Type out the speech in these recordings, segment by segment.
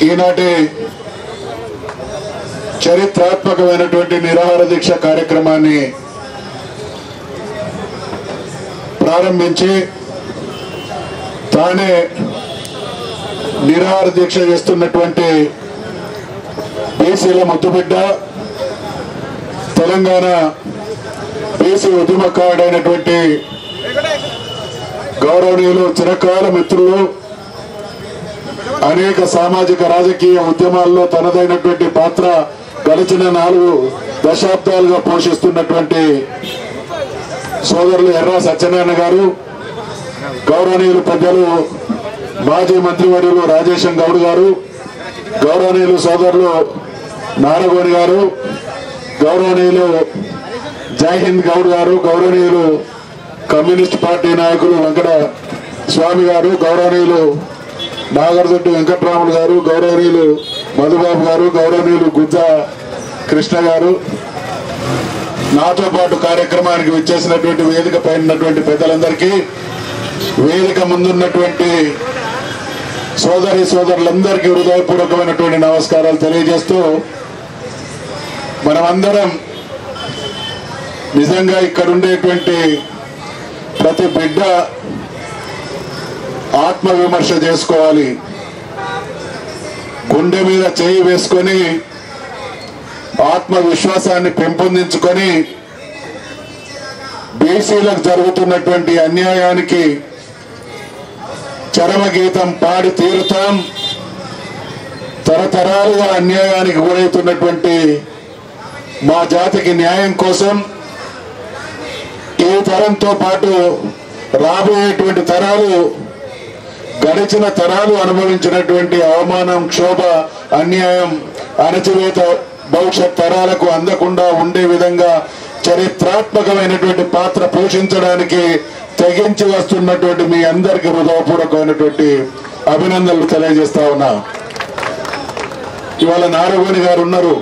ఈనాటి చరిత్రాత్మకమైనటువంటి నిరాహార దీక్ష కార్యక్రమాన్ని ప్రారంభించి తానే నిరాహార దీక్ష చేస్తున్నటువంటి బీసీల ముద్దుబిడ్డ తెలంగాణ బీసీ ఉద్యమకారుడైనటువంటి గౌరవనీయులు చిరకాల మిత్రులు అనేక సామాజిక రాజకీయ ఉద్యమాల్లో తనదైనటువంటి పాత్ర గడిచిన 4 దశాబ్దాలుగా పోషిస్తున్నటువంటి సోదరులు ఎర్రా సత్యనారాయణ గారు, గౌరవనీయులు పెద్దలు మాజీ మంత్రివర్యులు రాజేశం గౌడ్ గారు, గౌరవనీయులు సోదరులు నారగోని గారు, గౌరవనీయులు జైహింద్ గౌడ్ గారు, గౌరవనీయులు కమ్యూనిస్ట్ పార్టీ నాయకులు వెంకట స్వామి గారు, గౌరవనీయులు నాగర్దొడ్డి వెంకట్రాములు గారు, గౌరవనీయులు మధుబాబు గారు, గౌరవనీయులు గుజ్జా కృష్ణ గారు, నాతో పాటు కార్యక్రమానికి విచ్చేసినటువంటి వేదిక పైన ఉన్నటువంటి పెద్దలందరికీ, వేదిక ముందున్నటువంటి సోదరులందరికీ హృదయపూర్వకమైనటువంటి నమస్కారాలు తెలియజేస్తూ, మనమందరం నిజంగా ఇక్కడ ఉండేటువంటి ప్రతి బిడ్డ ఆత్మవిమర్శ చేసుకోవాలి. గుండె మీద చేయి వేసుకొని ఆత్మవిశ్వాసాన్ని పెంపొందించుకొని బీసీలకు జరుగుతున్నటువంటి అన్యాయానికి చరమగీతం పాడి తీరుతాం. తరతరాలుగా అన్యాయానికి గురవుతున్నటువంటి మా జాతికి న్యాయం కోసం ఈ తరంతో పాటు రాబోయేటువంటి తరాలు గడిచిన తరాలు అనుభవించినటువంటి అవమానం, క్షోభ, అన్యాయం, అణచివేత భవిష్యత్ తరాలకు అందకుండా ఉండే విధంగా చరిత్రాత్మకమైనటువంటి పాత్ర పోషించడానికి తెగించి వస్తున్నటువంటి మీ అందరికీ హృదయపూర్వకమైనటువంటి అభినందనలు తెలియజేస్తా ఉన్నా. ఇవాళ నారగోని గారు ఉన్నారు,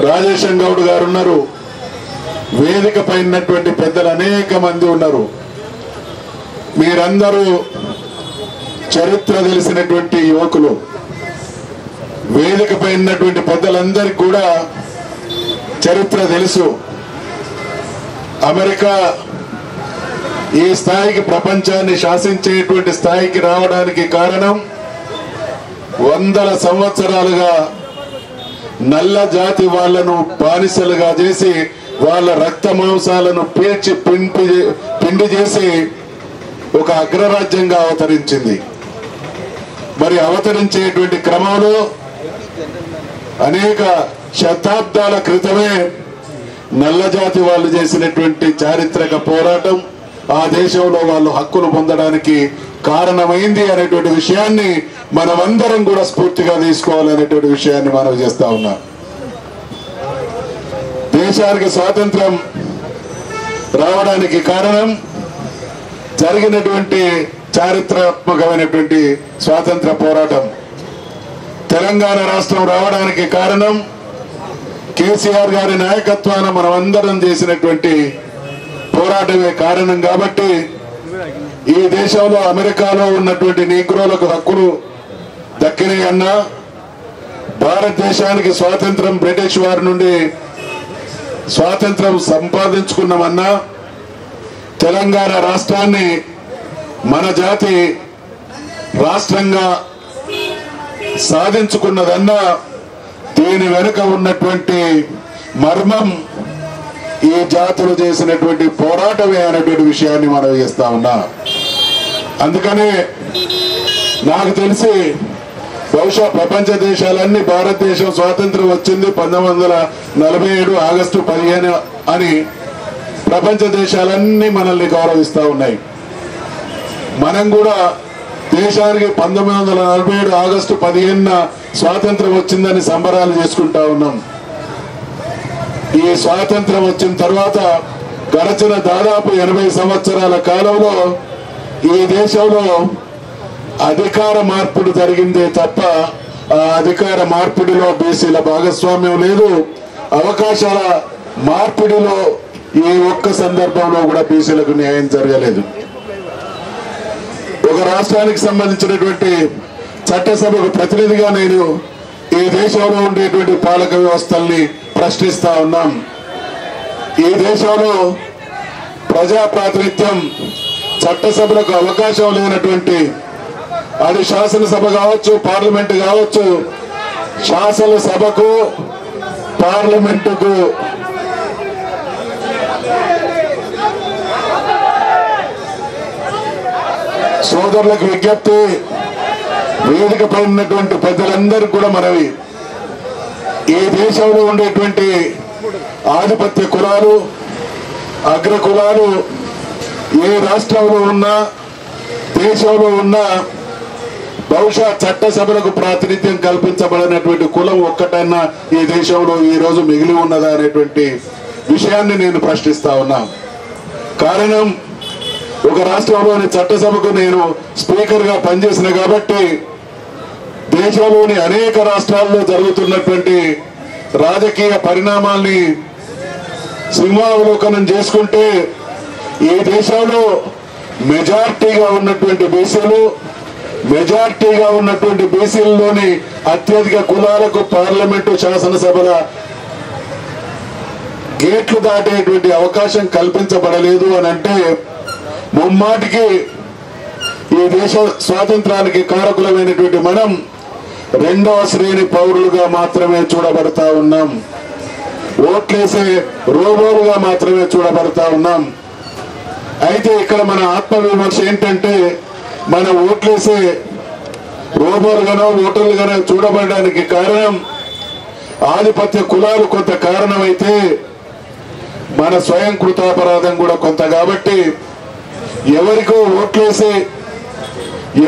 రాజేశం గౌడ్ గారు ఉన్నారు, వేదిక పైనటువంటి పెద్దలు అనేక మంది ఉన్నారు. మీరందరూ చరిత్ర తెలిసినటువంటి యువకులు. వేదిక పైనటువంటి పెద్దలందరికీ కూడా చరిత్ర తెలుసు. అమెరికా ఈ స్థాయికి, ప్రపంచాన్ని శాసించేటువంటి స్థాయికి రావడానికి కారణం 100 సంవత్సరాలుగా నల్ల జాతి వాళ్లను బానిసలుగా చేసి వాళ్ళ రక్త మాంసాలను పీల్చి పిండి చేసి ఒక అగ్రరాజ్యంగా అవతరించింది. మరి అవతరించేటువంటి క్రమంలో అనేక శతాబ్దాల క్రితమే నల్లజాతి వాళ్ళు చేసినటువంటి చారిత్రక పోరాటం ఆ దేశంలో వాళ్ళు హక్కులు పొందడానికి కారణమైంది అనేటువంటి విషయాన్ని మనమందరం కూడా స్ఫూర్తిగా తీసుకోవాలనేటువంటి విషయాన్ని మనం చేస్తా ఉన్నాం. దేశానికి స్వాతంత్రం రావడానికి కారణం జరిగినటువంటి చారిత్రాత్మకమైనటువంటి స్వాతంత్ర పోరాటం. తెలంగాణ రాష్ట్రం రావడానికి కారణం కేసీఆర్ గారి నాయకత్వాన మనమందరం చేసినటువంటి పోరాటమే కారణం. కాబట్టి ఈ దేశంలో అమెరికాలో ఉన్నటువంటి నీగ్రోలకు హక్కులు దక్కినాయన్నా, భారతదేశానికి స్వాతంత్రం బ్రిటిష్ వారి నుండి స్వాతంత్రం సంపాదించుకున్నామన్నా, తెలంగాణ రాష్ట్రాన్ని మన జాతి రాష్ట్రంగా సాధించుకున్నదన్నా, దీని వెనుక ఉన్నటువంటి మర్మం ఈ జాతులు చేసినటువంటి పోరాటమే అనేటువంటి విషయాన్ని మనం చేస్తా ఉన్నా. అందుకనే నాకు తెలిసి బహుశా ప్రపంచ దేశాలన్నీ భారతదేశం స్వాతంత్రం వచ్చింది 1947 ఆగస్టు 15 అని ప్రపంచ దేశాలన్నీ మనల్ని గౌరవిస్తూ ఉన్నాయి. మనం కూడా దేశానికి 1947 ఆగస్టు 15 స్వాతంత్రం వచ్చిందని సంబరాలు చేసుకుంటా ఉన్నాం. ఈ స్వాతంత్రం వచ్చిన తర్వాత గడచిన దాదాపు 80 సంవత్సరాల కాలంలో ఈ దేశంలో అధికార మార్పుడు జరిగిందే తప్ప ఆ అధికార మార్పిడిలో బీసీల భాగస్వామ్యం లేదు. అవకాశాల మార్పిడిలో ఈ ఒక్క సందర్భంలో కూడా బీసీలకు న్యాయం జరగలేదు. ఒక రాష్ట్రానికి సంబంధించినటువంటి చట్టసభకు ప్రతినిధిగా నేను ఈ దేశంలో ఉండేటువంటి పాలక వ్యవస్థల్ని ప్రశ్నిస్తా ఉన్నాం. ఈ దేశంలో ప్రజా ప్రాతినిధ్యం చట్టసభలకు అవకాశం లేనటువంటి, అది శాసనసభ కావచ్చు, పార్లమెంటు కావచ్చు, శాసనసభకు పార్లమెంటుకు సోదరులకు విజ్ఞప్తి, వేదిక పై ఉన్నటువంటి పెద్దలందరికీ కూడా మనవి, ఈ దేశంలో ఉండేటువంటి ఆధిపత్య కులాలు, అగ్ర కులాలు ఏ రాష్ట్రంలో ఉన్నా, దేశంలో ఉన్నా బహుశా చట్టసభలకు ప్రాతినిధ్యం కల్పించబడినటువంటి కులం ఒక్కటన్నా ఈ దేశంలో ఈ రోజు మిగిలి ఉన్నదా అనేటువంటి విషయాన్ని నేను ప్రశ్నిస్తా ఉన్నా. కారణం, ఒక రాష్ట్రంలోని చట్టసభకు నేను స్పీకర్ గా పనిచేసిన కాబట్టి దేశంలోని అనేక రాష్ట్రాల్లో జరుగుతున్నటువంటి రాజకీయ పరిణామాల్ని సింహావలోకనం చేసుకుంటే ఈ దేశంలో మెజార్టీగా ఉన్నటువంటి బీసీలలోని అత్యధిక కులాలకు పార్లమెంటు, శాసనసభల గేట్లు దాటేటువంటి అవకాశం కల్పించబడలేదు అని అంటే ముమ్మాటికి ఈ దేశ స్వాతంత్రానికి కారకులమైనటువంటి మనం రెండవ శ్రేణి పౌరులుగా మాత్రమే చూడబడతా ఉన్నాం. ఓట్లేసే రోబోలుగా మాత్రమే చూడబడతా ఉన్నాం. అయితే ఇక్కడ మన ఆత్మవిమర్శ ఏంటంటే, మన ఓట్లేసే రోబోలుగానో ఓటర్లుగానో చూడబడడానికి కారణం ఆధిపత్య కులాలు కొంత కారణమైతే మన స్వయం కృతాపరాధం కూడా కొంత. కాబట్టి ఎవరికో ఓట్లేసి,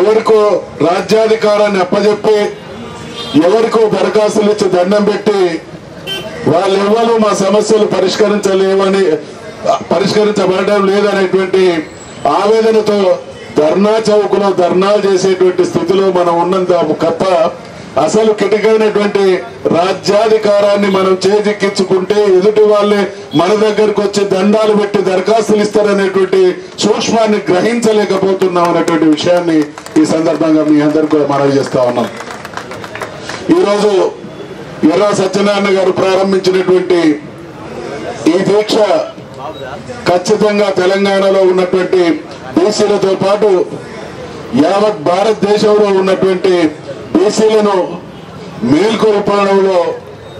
ఎవరికో రాజ్యాధికారాన్ని అప్పజెప్పి, ఎవరికో దరఖాస్తులు ఇచ్చి దండం పెట్టి వాళ్ళెవ్వరూ మా సమస్యలు పరిష్కరించబడడం లేదనేటువంటి ఆవేదనతో ధర్నా చౌకులో ధర్నాలు చేసేటువంటి స్థితిలో మనం ఉన్నంత కప్ప అసలు కిటికైనటువంటి రాజ్యాధికారాన్ని మనం చేజిక్కించుకుంటే ఎదుటి వాళ్ళే మన దగ్గరకు వచ్చి దండాలు పెట్టి దరఖాస్తులు ఇస్తారనేటువంటి సూక్ష్మాన్ని గ్రహించలేకపోతున్నాం అనేటువంటి విషయాన్ని ఈ సందర్భంగా మీ అందరికీ కూడా మనవి చేస్తా ఉన్నాం. ఈరోజు ఎర్రా సత్యనారాయణ గారు ప్రారంభించినటువంటి ఈ దీక్ష ఖచ్చితంగా తెలంగాణలో ఉన్నటువంటి బీసీలతో పాటు యావత్ భారతదేశంలో ఉన్నటువంటి బీసీలను మేల్కొల్పడంలో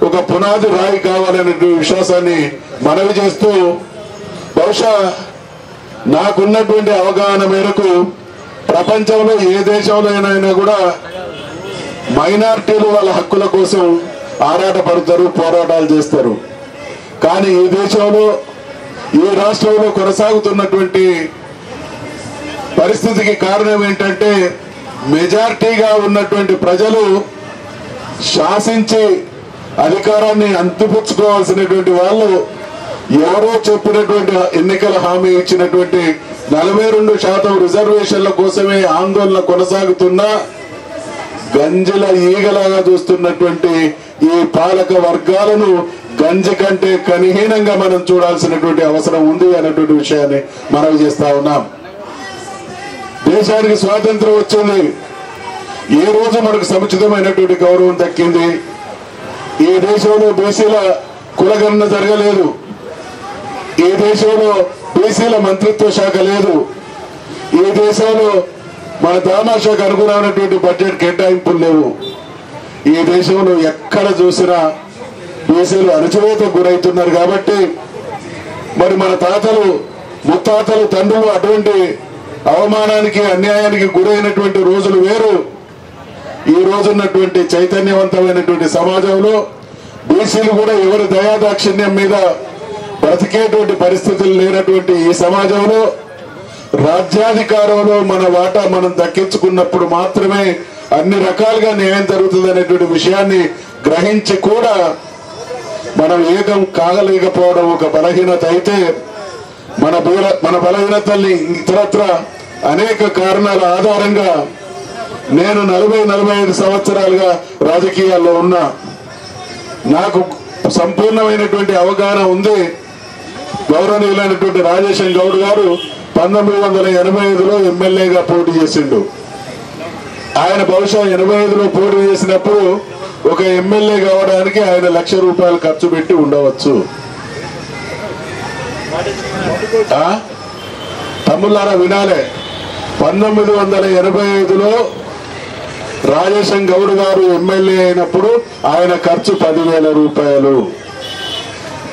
ఒక పునాది రాయి కావాలనే విశ్వాసాన్ని మనవి చేస్తూ, బహుశా నాకున్నటువంటి అవగాహన మేరకు ప్రపంచంలో ఏ దేశంలోనైనా కూడా మైనారిటీలు వాళ్ళ హక్కుల కోసం ఆరాటపడతారు, పోరాటాలు చేస్తారు. కానీ ఈ దేశంలో, ఈ రాష్ట్రంలో కొనసాగుతున్నటువంటి పరిస్థితికి కారణం ఏంటంటే, మెజారిటీగా ఉన్నటువంటి ప్రజలు శాసించి అధికారాన్ని అంతిపుచ్చుకోవాల్సినటువంటి వాళ్ళు ఎవరో చెప్పినటువంటి ఎన్నికల హామీ ఇచ్చినటువంటి 42% రిజర్వేషన్ల కోసమే ఆందోళన కొనసాగుతున్నా గంజిల ఈగలాగా చూస్తున్నటువంటి ఈ పాలక వర్గాలను గంజి కంటే కనిహీనంగా మనం చూడాల్సినటువంటి అవసరం ఉంది అన్నటువంటి విషయాన్ని మనవి చేస్తా ఉన్నాం. దేశానికి స్వాతంత్రం వచ్చింది, ఏ రోజు మనకు సముచితమైనటువంటి గౌరవం దక్కింది. ఈ దేశంలో బీసీల కులగణన జరగలేదు, ఈ దేశంలో బీసీల మంత్రిత్వ శాఖ లేదు, ఈ దేశంలో మన తమాషాకు అనుగుణమైనటువంటి బడ్జెట్ కేటాయింపులు లేవు. ఈ దేశంలో ఎక్కడ చూసినా బీసీలు అణచివేతకు గురవుతున్నారు. కాబట్టి మరి మన తాతలు, ముత్తాతలు, తండ్రులు అటువంటి అవమానానికి, అన్యాయానికి గురైనటువంటి రోజులు వేరు. ఈ రోజున్నటువంటి చైతన్యవంతమైనటువంటి సమాజంలో బీసీలు కూడా ఎవరి దయాదాక్షిణ్యం మీద బ్రతికేటువంటి పరిస్థితులు లేనటువంటి ఈ సమాజంలో రాజ్యాధికారంలో మన వాటా మనం దక్కించుకున్నప్పుడు మాత్రమే అన్ని రకాలుగా న్యాయం జరుగుతుంది అనేటువంటి విషయాన్ని గ్రహించి కూడా మనం ఏకం కాగలేకపోవడం ఒక బలహీనత అయితే, మన బలహీనతల్ని ఇతరత్ర అనేక కారణాల ఆధారంగా నేను 40-45 సంవత్సరాలుగా రాజకీయాల్లో ఉన్నా, నాకు సంపూర్ణమైనటువంటి అవగాహన ఉంది. గౌరవనీయులైనటువంటి రాజేశం గౌడ్ గారు 1985లో ఎమ్మెల్యేగా పోటీ చేసిండు. ఆయన బహుశా 85లో పోటీ చేసినప్పుడు ఒక ఎమ్మెల్యే కావడానికి ఆయన ₹1,00,000 ఖర్చు పెట్టి ఉండవచ్చు. తమ్ముళ్ళారా వినాలే, 1985లో రాజేశం గౌడ్ గారు ఎమ్మెల్యే అయినప్పుడు ఆయన ఖర్చు ₹10,000.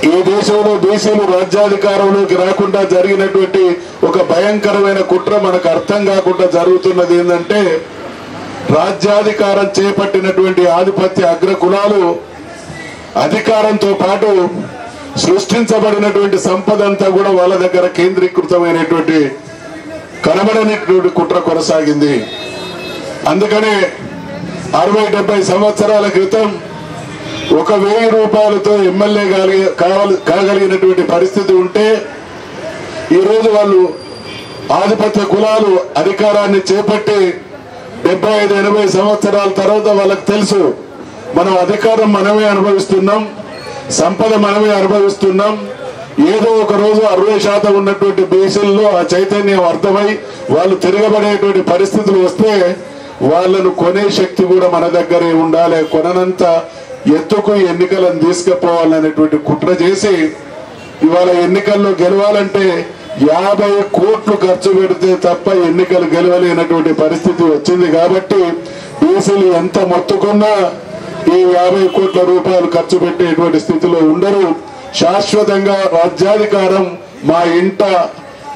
ఈ దేశంలో బీసీలు రాజ్యాధికారంలోకి రాకుండా జరిగినటువంటి ఒక భయంకరమైన కుట్ర మనకు అర్థం కాకుండా జరుగుతున్నది ఏంటంటే, రాజ్యాధికారం చేపట్టినటువంటి ఆధిపత్య అగ్రకులాలు అధికారంతో పాటు సృష్టించబడినటువంటి సంపద అంతా కూడా వాళ్ళ దగ్గర కేంద్రీకృతమైనటువంటి కనబడనటువంటి కుట్ర కొనసాగింది. అందుకనే 60-70 సంవత్సరాల క్రితం ₹1,000 ఎమ్మెల్యే కాగలిగినటువంటి పరిస్థితి ఉంటే, ఈరోజు వాళ్ళు ఆధిపత్య కులాలు అధికారాన్ని చేపట్టి 75-80 సంవత్సరాల తర్వాత వాళ్ళకి తెలుసు, మనం అధికారం మనమే అనుభవిస్తున్నాం, సంపద మనమే అనుభవిస్తున్నాం. ఏదో ఒక రోజు 60% ఉన్నటువంటి బీసీల్లో ఆ చైతన్యం అర్థమై వాళ్ళు తిరగబడేటువంటి పరిస్థితులు వస్తే వాళ్ళను కొనే శక్తి కూడా మన దగ్గరే ఉండాలి, కొననంత ఎత్తుకు ఎన్నికలను తీసుకుపోవాలనేటువంటి కుట్ర చేసి ఇవాళ ఎన్నికల్లో గెలవాలంటే 50 కోట్లు ఖర్చు పెడితే తప్ప ఎన్నికలు గెలవలేనటువంటి పరిస్థితి వచ్చింది. కాబట్టి బీసీలు ఎంత మొత్తుకున్నా ఈ ₹50 కోట్ల ఖర్చు పెట్టేటువంటి స్థితిలో ఉండరు. శాశ్వతంగా రాజ్యాధికారం మా ఇంట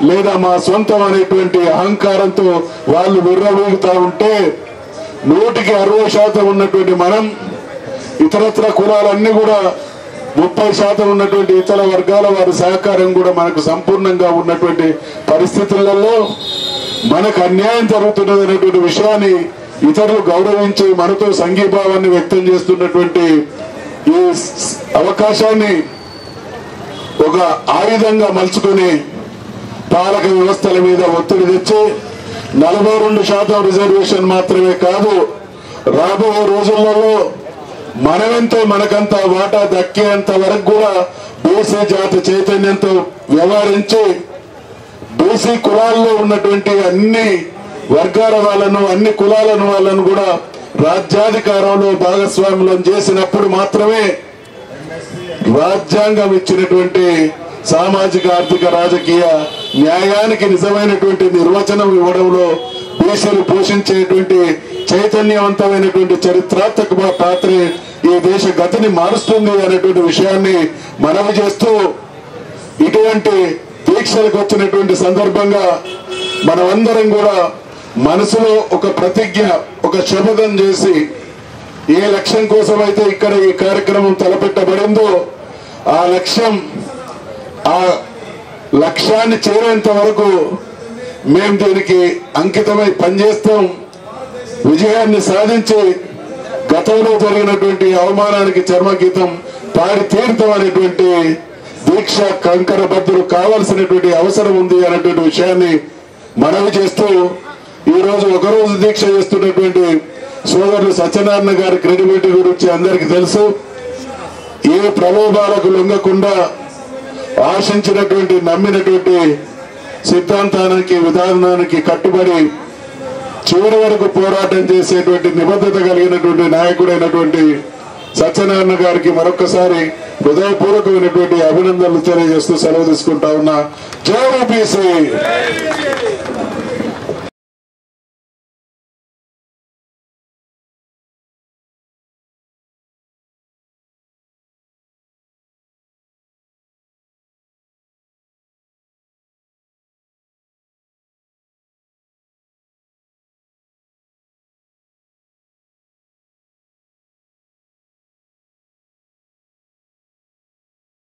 లేదా మా సొంతం అనేటువంటి అహంకారంతో వాళ్ళు విర్రవీగుతా ఉంటే 100% ఉన్నటువంటి మనం ఇతరత్ర కులాలన్నీ కూడా 30% ఉన్నటువంటి ఇతర వర్గాల వారి సహకారం కూడా మనకు సంపూర్ణంగా ఉన్నటువంటి పరిస్థితులలో మనకు అన్యాయం జరుగుతున్నది అనేటువంటి విషయాన్ని ఇతరులు గౌరవించి మనతో సంఘీభావాన్ని వ్యక్తం చేస్తున్నటువంటి ఈ అవకాశాన్ని ఒక ఆయుధంగా మలుచుకొని పాలక వ్యవస్థల మీద ఒత్తిడి తెచ్చి 42% రిజర్వేషన్ మాత్రమే కాదు, రాబోయే రోజులలో మనమెంతో మనకంత వాటా దక్కేంత వరకు కూడా బీసీ జాతి చైతన్యంతో వ్యవహరించి బీసీ కులాల్లో ఉన్నటువంటి అన్ని వర్గాల వాళ్ళను అన్ని కులాలను వాళ్ళను కూడా రాజ్యాధికారంలో భాగస్వాములను చేసినప్పుడు మాత్రమే రాజ్యాంగం ఇచ్చినటువంటి సామాజిక ఆర్థిక రాజకీయ న్యాయానికి నిజమైనటువంటి నిర్వచనం ఇవ్వడంలో బీసీలు పోషించేటువంటి చైతన్యవంతమైనటువంటి చరిత్రాత్మక పాత్ర ఈ దేశ గతిని మారుస్తుంది అనేటువంటి విషయాన్ని మనవి చేస్తూ ఇటువంటి దీక్షలకు వచ్చినటువంటి సందర్భంగా మనమందరం కూడా మనసులో ఒక ప్రతిజ్ఞ, ఒక శపథం చేసి ఏ లక్ష్యం కోసం అయితే ఇక్కడ ఈ కార్యక్రమం తలపెట్టబడిందో ఆ లక్ష్యాన్ని చేరేంత వరకు మేము దీనికి అంకితమై పనిచేస్తాం. విజయాన్ని సాధించి గతంలో జరిగినటువంటి అవమానానికి చర్మగీతం పాడి తీర్థం అనేటువంటి దీక్ష కంకరబద్దులు కావాల్సినటువంటి అవసరం ఉంది అనేటువంటి విషయాన్ని మనవి చేస్తూ ఈరోజు ఒకరోజు దీక్ష చేస్తున్నటువంటి సోదరులు సత్యనారాయణ గారి క్రెడిబిలిటీ గురించి అందరికీ తెలుసు. ఏ ప్రలోభాలకు లొంగకుండా ఆశించినటువంటి నమ్మినటువంటి సిద్ధాంతానికి విధానానికి కట్టుబడి చివరి వరకు పోరాటం చేసేటువంటి నిబద్ధత కలిగినటువంటి నాయకుడైనటువంటి సత్యనారాయణ గారికి మరొకసారి హృదయపూర్వకమైనటువంటి అభినందనలు తెలియజేస్తూ సెలవు తీసుకుంటా ఉన్నా. జై బీసీ.